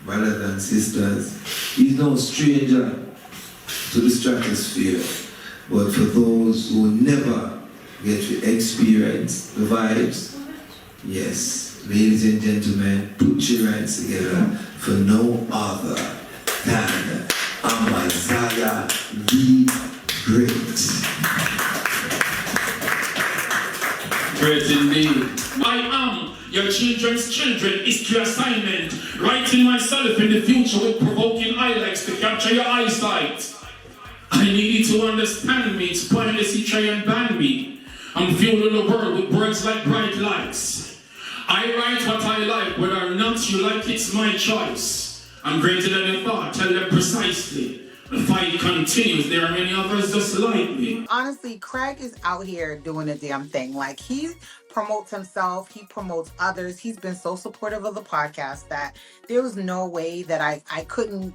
brothers and sisters. He's no stranger to the stratosphere, but for those who never get to experience the vibes, yes, ladies and gentlemen, put your hands together for no other than Amaziyah The Great. Great indeed. I am your children's children. History assignment. Writing myself in the future with provoking highlights to capture your eyesight. I need you to understand me. It's pointless you try and ban me. I'm fueling the world with words like bright lights. I write what I like, whether or not you like it's my choice. I'm greater than your thought, tell them precisely. The fight continues, there are many others just like me. Honestly, Craig is out here doing a damn thing. Like, he promotes himself, he promotes others. He's been so supportive of the podcast that there was no way that I couldn't,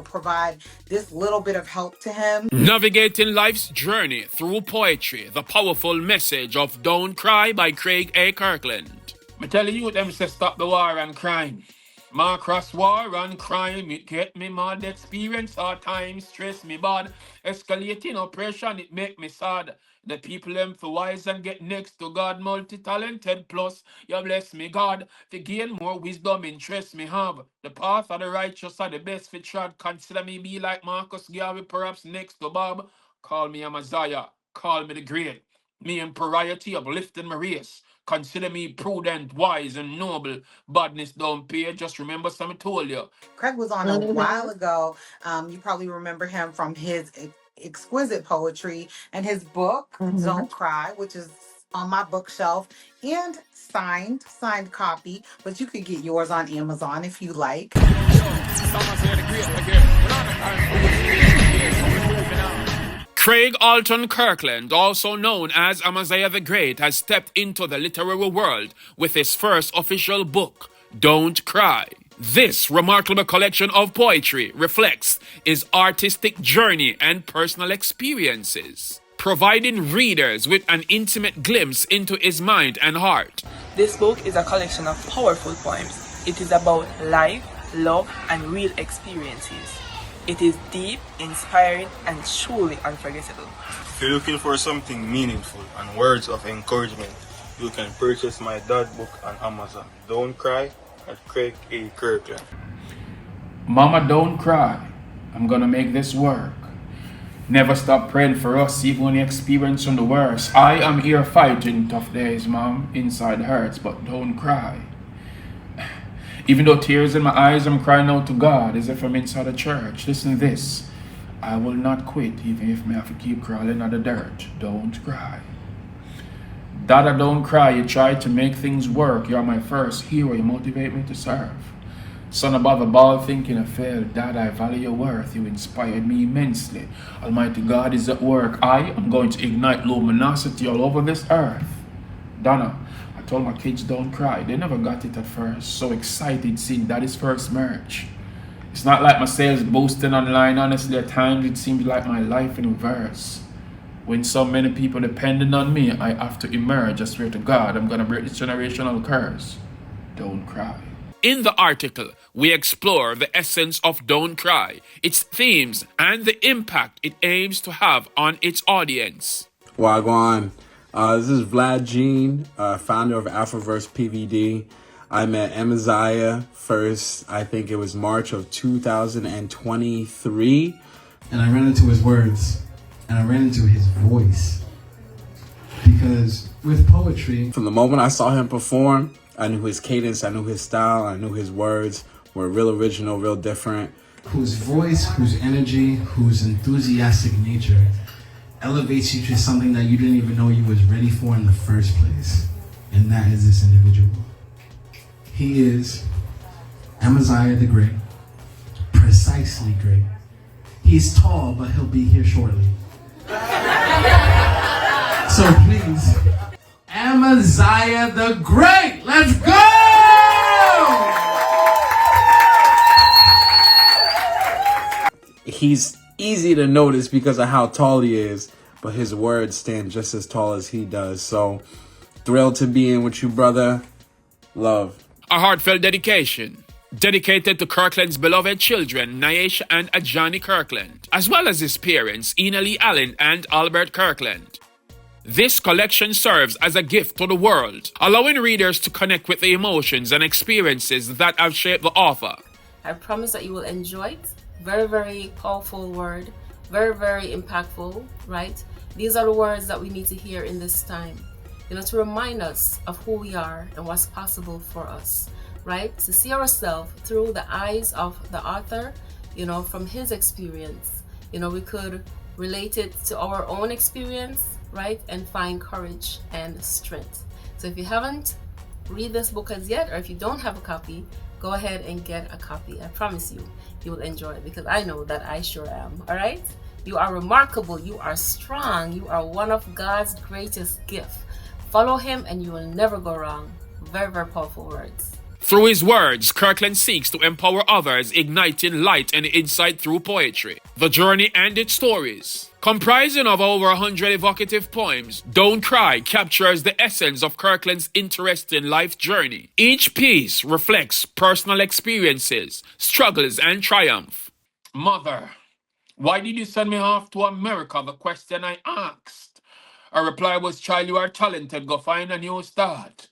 provide this little bit of help to him. Navigating life's journey through poetry, the powerful message of Don't Cry by Craig A Kirkland. I tell you them say stop the war and crime. My cross war and crime, it get me mad. Experience hard times, stress me bad. Escalating oppression, it make me sad. The people them for wise and get next to God. Multi-talented plus, you bless me God. To gain more wisdom, interest me have. The path of the righteous are the best for trod. Consider me be like Marcus Garvey, perhaps next to Bob. Call me Amaziyah, call me the Great. Me in priority uplifting my race. Consider me prudent, wise, and noble. Badness don't pay. Just remember something I told you. Craig was on a while ago. You probably remember him from his exquisite poetry and his book, Don't Cry, which is on my bookshelf and signed copy. But you could get yours on Amazon if you like. Samarah The Great again. Craig A Kirkland, also known as Amaziyah The Great, has stepped into the literary world with his first official book, Don't Cry. This remarkable collection of poetry reflects his artistic journey and personal experiences, providing readers with an intimate glimpse into his mind and heart. This book is a collection of powerful poems. It is about life, love, and real experiences. It is deep, inspiring, and truly unforgettable. If you're looking for something meaningful and words of encouragement, you can purchase my dad book on Amazon. Don't Cry at Craig A Kirkland. Mama, don't cry. I'm gonna make this work. Never stop praying for us, even when you experience the worst. I am here fighting tough days, Mom. Inside hurts, but don't cry. Even though tears in my eyes, I'm crying out to God as if I'm inside a church. Listen to this. I will not quit, even if I have to keep crawling out the dirt. Don't cry. Dada, don't cry. You tried to make things work. You're my first hero. You motivate me to serve. Son above a ball thinking I failed. Dad, I value your worth. You inspired me immensely. Almighty God is at work. I am going to ignite luminosity all over this earth. Donna, I told my kids don't cry. They never got it at first. So excited seeing Daddy's first merch. It's not like my sales boosting online. Honestly, at times it seems like my life in reverse. When so many people depending on me, I have to emerge. I swear to God, I'm gonna break this generational curse. Don't cry. In the article, we explore the essence of Don't Cry, its themes, and the impact it aims to have on its audience. Wagwan. This is Vlad Jean, founder of Afroverse PVD. I met Amaziyah first, I think it was March of 2023. And I ran into his words, and I ran into his voice. Because with poetry... From the moment I saw him perform, I knew his cadence, I knew his style, I knew his words were real original, real different. Whose voice, whose energy, whose enthusiastic nature elevates you to something that you didn't even know you was ready for in the first place. And that is this individual. He is Amaziyah the Great, precisely great. He's tall, but he'll be here shortly. So please, Amaziyah the Great, let's go! He's easy to notice because of how tall he is, but his words stand just as tall as he does. So thrilled to be in with you, brother. Love. A heartfelt dedication dedicated to Kirkland's beloved children, Naisha and Ajani Kirkland, as well as his parents, Ina Lee Allen and Albert Kirkland. This collection serves as a gift to the world, allowing readers to connect with the emotions and experiences that have shaped the author. I promise that you will enjoy it. Very, very powerful word. Very, very impactful, right? These are the words that we need to hear in this time, to remind us of who we are and what's possible for us, right? To see ourselves through the eyes of the author, from his experience. We could relate it to our own experience, right? And find courage and strength. So if you haven't read this book as yet, or if you don't have a copy, go ahead and get a copy. I promise you, you will enjoy it, because I know that I sure am. All right? You are remarkable. You are strong. You are one of God's greatest gifts. Follow him and you will never go wrong. Very, very powerful words. Through his words, Kirkland seeks to empower others, igniting light and insight through poetry. The Journey and its stories. Comprising of over 100 evocative poems, Don't Cry captures the essence of Kirkland's interesting life journey. Each piece reflects personal experiences, struggles, and triumph. Mother, why did you send me off to America? The question I asked. Her reply was, child, you are talented, go find a new start.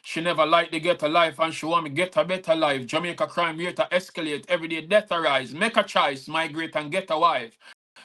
She never liked the ghetto life and she want me get a better life. Jamaica crime rate to escalate, everyday death arise. Make a choice, migrate and get a wife.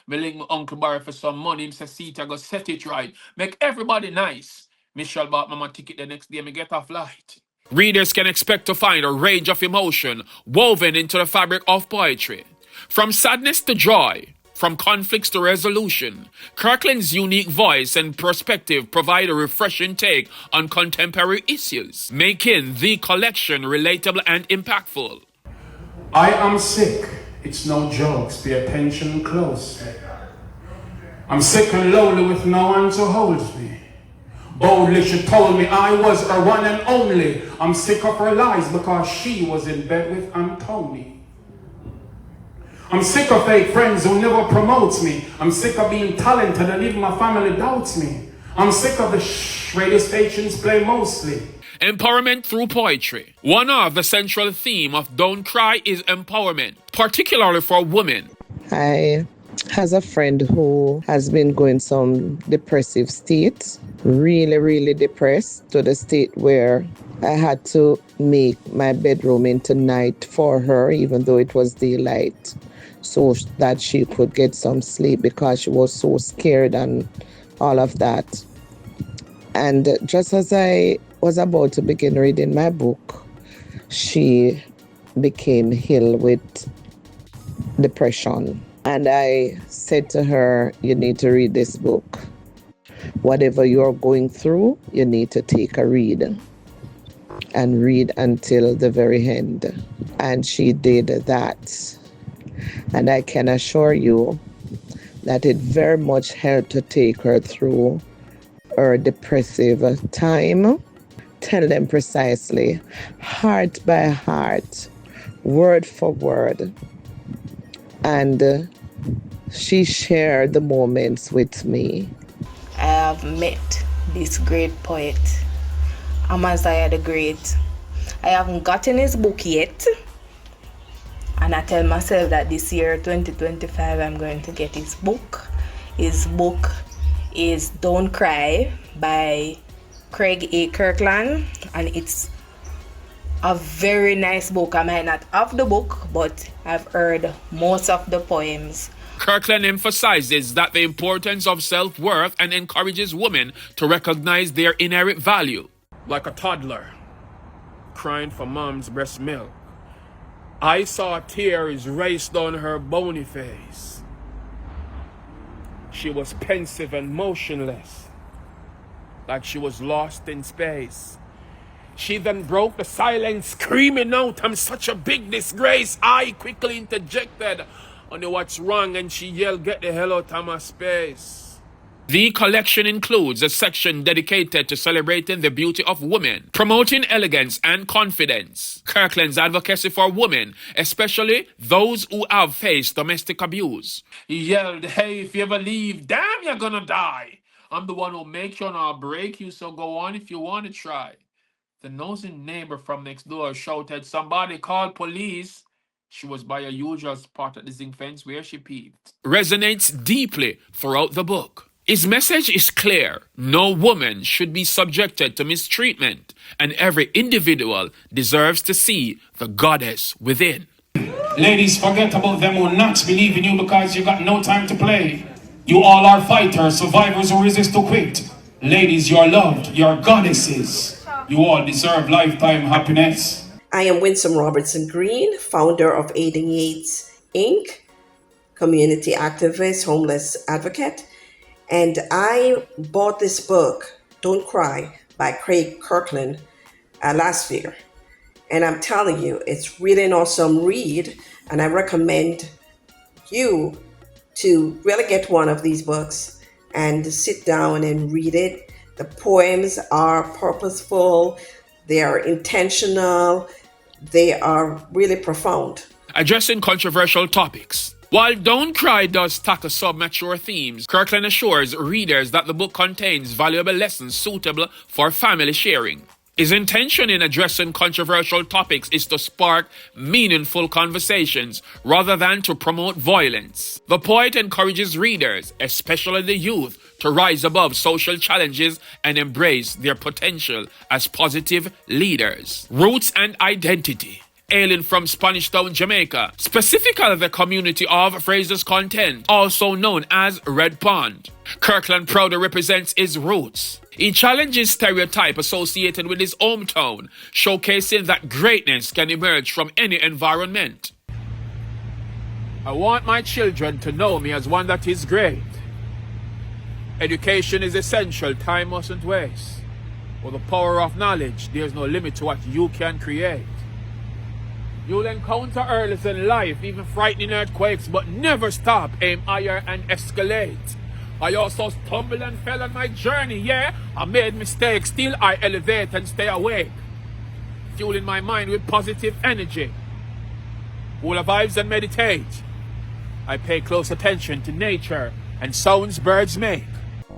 Me link my uncle borrow for some money, him say, see, I go set it right. Make everybody nice. Michelle bought mama ticket the next day, me get a flight. Readers can expect to find a range of emotion woven into the fabric of poetry. From sadness to joy, from conflicts to resolution, Kirkland's unique voice and perspective provide a refreshing take on contemporary issues, making the collection relatable and impactful. I am sick. It's no jokes. Pay attention close. I'm sick and lonely with no one to hold me. Boldly she told me I was her one and only. I'm sick of her lies because she was in bed with Anthony. I'm sick of fake friends who never promotes me. I'm sick of being talented and even my family doubts me. I'm sick of the radio stations play mostly. Empowerment through poetry. One of the central theme of Don't Cry is empowerment, particularly for women. I has a friend who has been going some depressive state, really depressed, to the state where I had to make my bedroom into night for her, even though it was daylight, so that she could get some sleep because she was so scared and all of that. And just as I was about to begin reading my book, she became ill with depression. And I said to her, you need to read this book. Whatever you're going through, you need to take a read. And read until the very end. And she did that. And I can assure you that it very much helped to take her through her depressive time. Tell them precisely, heart by heart, word for word. And she shared the moments with me. I have met this great poet, Amaziyah The Great. I haven't gotten his book yet. And I tell myself that this year, 2025, I'm going to get his book. His book is Don't Cry by Craig A Kirkland. And it's a very nice book. I might not have the book, but I've heard most of the poems. Kirkland emphasizes that the importance of self-worth and encourages women to recognize their inherent value. Like a toddler crying for mom's breast milk, I saw tears race down her bony face. She was pensive and motionless, like she was lost in space. She then broke the silence, screaming out, I'm such a big disgrace. I quickly interjected on what's wrong, and she yelled, get the hell out of my space. The collection includes a section dedicated to celebrating the beauty of women, promoting elegance and confidence. Kirkland's advocacy for women, especially those who have faced domestic abuse. He yelled, hey, if you ever leave, damn, you're gonna die. I'm the one who'll make you and I'll break you, so go on if you want to try. The nosy neighbor from next door shouted, "Somebody call police." She was by her usual spot at the zinc fence where she peeped. Resonates deeply throughout the book. His message is clear. No woman should be subjected to mistreatment, and every individual deserves to see the goddess within. Ladies, forget about them who not believe in you because you got no time to play. You all are fighters, survivors who resist to quit. Ladies, you are loved, you are goddesses. You all deserve lifetime happiness. I am Winsome Robertson Green, founder of Aiding AIDS Inc., community activist, homeless advocate. And I bought this book, Don't Cry, by Craig Kirkland, last year. And I'm telling you, it's really an awesome read. And I recommend you to really get one of these books and sit down and read it. The poems are purposeful, they are intentional, they are really profound. Addressing controversial topics. While Don't Cry does tackle sub-mature themes, Kirkland assures readers that the book contains valuable lessons suitable for family sharing. His intention in addressing controversial topics is to spark meaningful conversations rather than to promote violence. The poet encourages readers, especially the youth, to rise above social challenges and embrace their potential as positive leaders. Roots and identity. Hailing from Spanish Town, Jamaica, specifically the community of Fraser's Content, also known as Red Pond, Kirkland proudly represents his roots. He challenges stereotype associated with his hometown, showcasing that greatness can emerge from any environment. I want my children to know me as one that is great. Education is essential, time mustn't waste. With the power of knowledge, there's no limit to what you can create. You'll encounter hurdles in life, even frightening earthquakes, but never stop, aim higher and escalate. I also stumbled and fell on my journey, yeah? I made mistakes, still I elevate and stay awake. Fueling my mind with positive energy. Full of vibes and meditate. I pay close attention to nature and sounds birds make.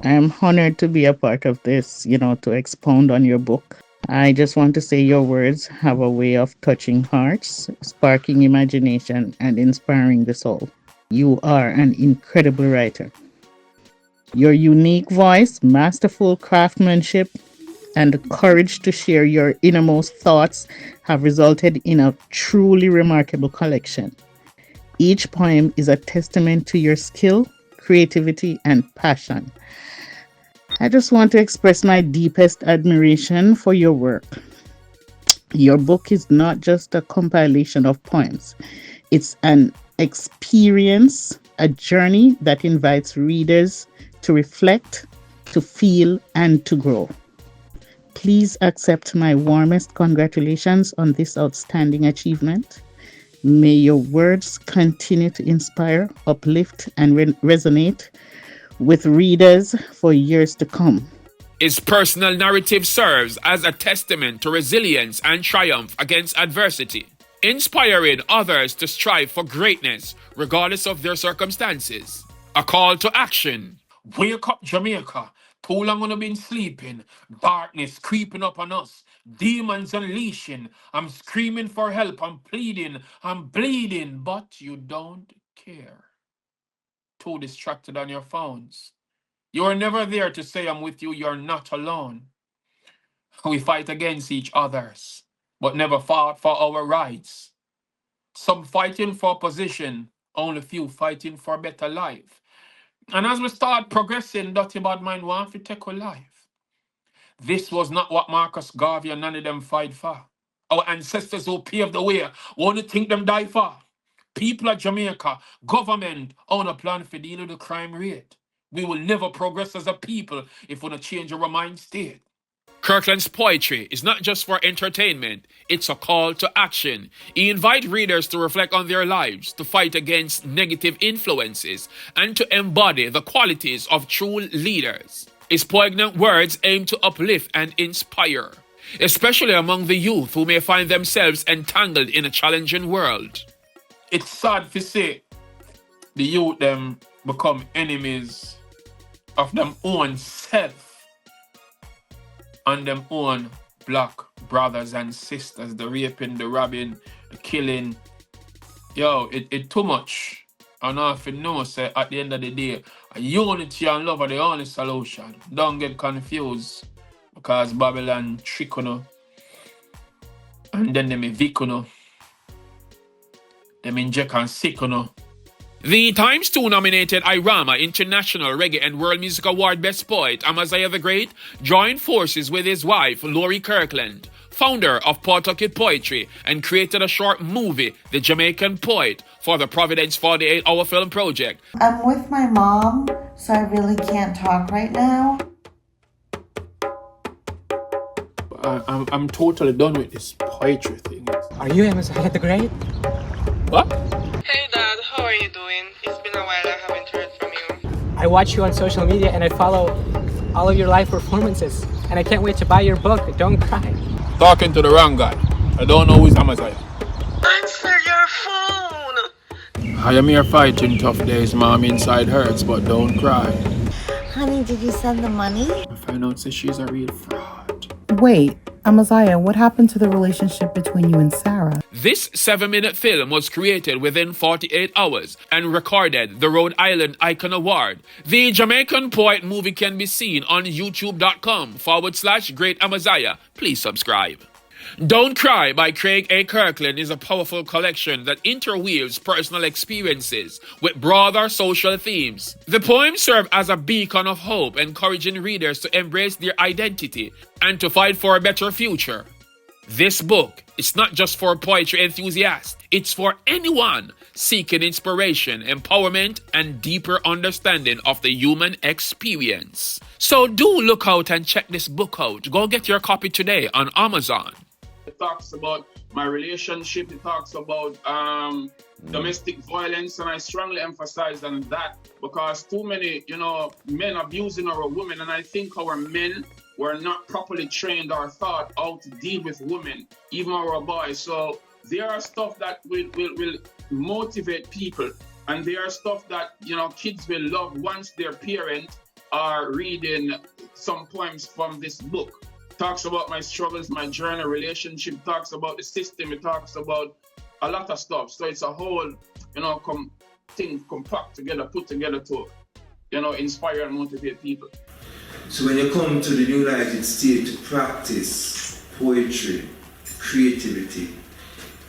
I am honored to be a part of this, to expound on your book. I just want to say your words have a way of touching hearts, sparking imagination, and inspiring the soul. You are an incredible writer. Your unique voice, masterful craftsmanship, and the courage to share your innermost thoughts have resulted in a truly remarkable collection. Each poem is a testament to your skill, creativity, and passion. I just want to express my deepest admiration for your work. Your book is not just a compilation of poems. It's an experience, a journey that invites readers to reflect, to feel, and to grow. Please accept my warmest congratulations on this outstanding achievement. May your words continue to inspire, uplift, and resonate with readers for years to come. His personal narrative serves as a testament to resilience and triumph against adversity, inspiring others to strive for greatness regardless of their circumstances. A call to action. Wake up, Jamaica. Too long we've been sleeping. Darkness creeping up on us. Demons unleashing. I'm screaming for help. I'm pleading. I'm bleeding. But you don't care. Too distracted on your phones. You are never there to say I'm with you. You're not alone. We fight against each others, but never fought for our rights. Some fighting for position, only few fighting for better life. And as we start progressing, dirty bad mind want to take our life. This was not what Marcus Garvey and none of them fight for. Our ancestors who paved the way, want to think them die for. People of Jamaica, government, on a plan for dealing with the crime rate. We will never progress as a people if we don't change our mind state. Kirkland's poetry is not just for entertainment, it's a call to action. He invites readers to reflect on their lives, to fight against negative influences, and to embody the qualities of true leaders. His poignant words aim to uplift and inspire, especially among the youth who may find themselves entangled in a challenging world. It's sad to say the youth them become enemies of them own self and them own black brothers and sisters, the raping, the robbing, the killing. Yo, it too much. And if you know, say, at the end of the day, unity and love are the only solution. Don't get confused. Because Babylon trick you, and then them evict you, them inject and sick you. The Times 2 nominated Irama International Reggae and World Music Award Best Poet Amaziyah The Great joined forces with his wife Lori Kirkland, founder of Poetic Poetry, and created a short movie, The Jamaican Poet, for the Providence 48-hour film project. I'm with my mom, so I really can't talk right now. I'm totally done with this poetry thing. Are you Amaziyah The Great? What? Hey Dad, how are you doing? It's been a while, I haven't heard from you. I watch you on social media and I follow all of your live performances. And I can't wait to buy your book, Don't Cry. Talking to the wrong guy. I don't know who's Amaziyah. Answer your phone! I am here fighting tough days, Mom. Inside hurts, but don't cry. Honey, did you send the money? I find out that she's a real fraud. Wait, Amaziyah, what happened to the relationship between you and Sarah? This 7-minute film was created within 48 hours and recorded the Rhode Island Icon Award. The Jamaican Poet movie can be seen on youtube.com/Great Amaziyah. Please subscribe. Don't Cry by Craig A Kirkland is a powerful collection that interweaves personal experiences with broader social themes. The poems serve as a beacon of hope, encouraging readers to embrace their identity and to fight for a better future. This book is not just for poetry enthusiasts, it's for anyone seeking inspiration, empowerment, and deeper understanding of the human experience. So do look out and check this book out. Go get your copy today on Amazon. It talks about my relationship. It talks about domestic violence, and I strongly emphasize on that because too many, men abusing our women, and I think our men were not properly trained or taught how to deal with women, even our boys. So there are stuff that will motivate people, and there are stuff that kids will love once their parents are reading some poems from this book. Talks about my struggles, my journey, relationship, talks about the system, it talks about a lot of stuff. So it's a whole, thing compact together, put together to, inspire and motivate people. So when you come to the United States to practice poetry, creativity,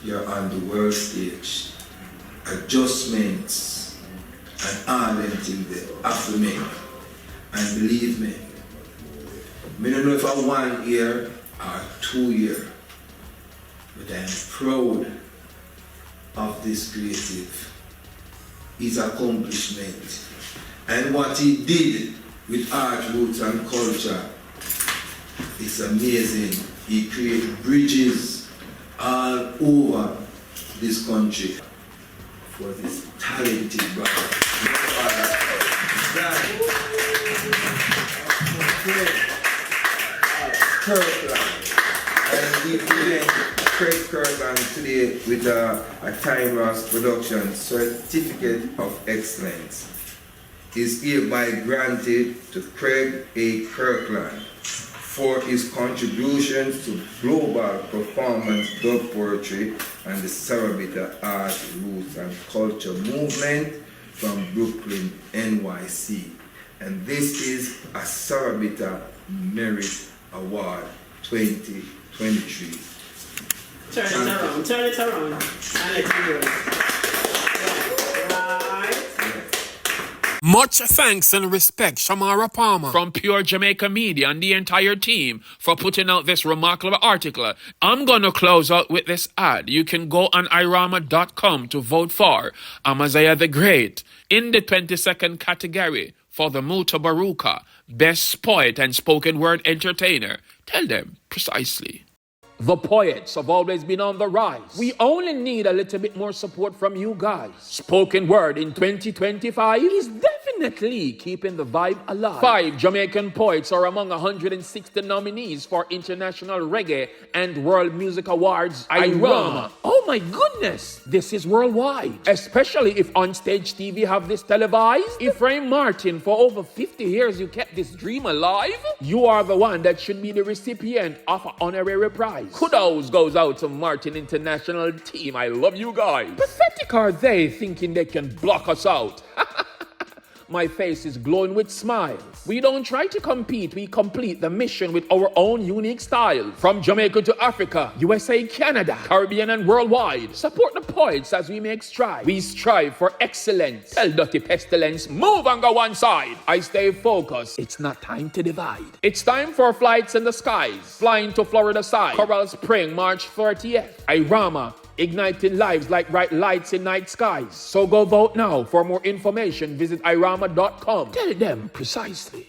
you're on the world stage. Adjustments and all them things they have to make. And believe me, I don't know if I'm 1 year or 2 years, but I'm proud of this creative, his accomplishment, and what he did with art, roots, and culture. It's amazing. He created bridges all over this country for this talented brother. Kirkland. And we present Craig Kirkland today with a timeless production certificate of excellence. Is hereby granted to Craig A. Kirkland for his contributions to global performance dub poetry and the Samarah art, roots, and culture movement from Brooklyn, NYC. And this is a Samarah Merit Award 2023. Turn it around. And let me do it. Much thanks and respect, Samarah Plamer from Pure Jamaica Media and the entire team for putting out this remarkable article. I'm going to close out with this ad. You can go on irama.com to vote for Amaziyah The Great in the 22nd category for the Mutabaruka Best Poet and Spoken Word Entertainer. Tell them precisely. The poets have always been on the rise. We only need a little bit more support from you guys. Spoken Word in 2025 is definitely definitely keeping the vibe alive. 5 Jamaican poets are among 160 nominees for International Reggae and World Music Awards IRAMA. Oh my goodness, this is worldwide. Especially if Onstage TV have this televised. Ephraim Martin, for over 50 years you kept this dream alive. You are the one that should be the recipient of an honorary prize. Kudos goes out to Martin International Team. I love you guys. Pathetic are they thinking they can block us out? My face is glowing with smiles. We don't try to compete, we complete the mission with our own unique style. From Jamaica to Africa, USA, Canada, Caribbean and worldwide. Support the poets as we make strides. We strive for excellence. Tell dirty pestilence, move and go one side. I stay focused. It's not time to divide. It's time for flights in the skies. Flying to Florida side. Coral Spring, March 30th. IRAMA. Igniting lives like bright lights in night skies. So go vote now. For more information, visit irama.com. Tell them precisely.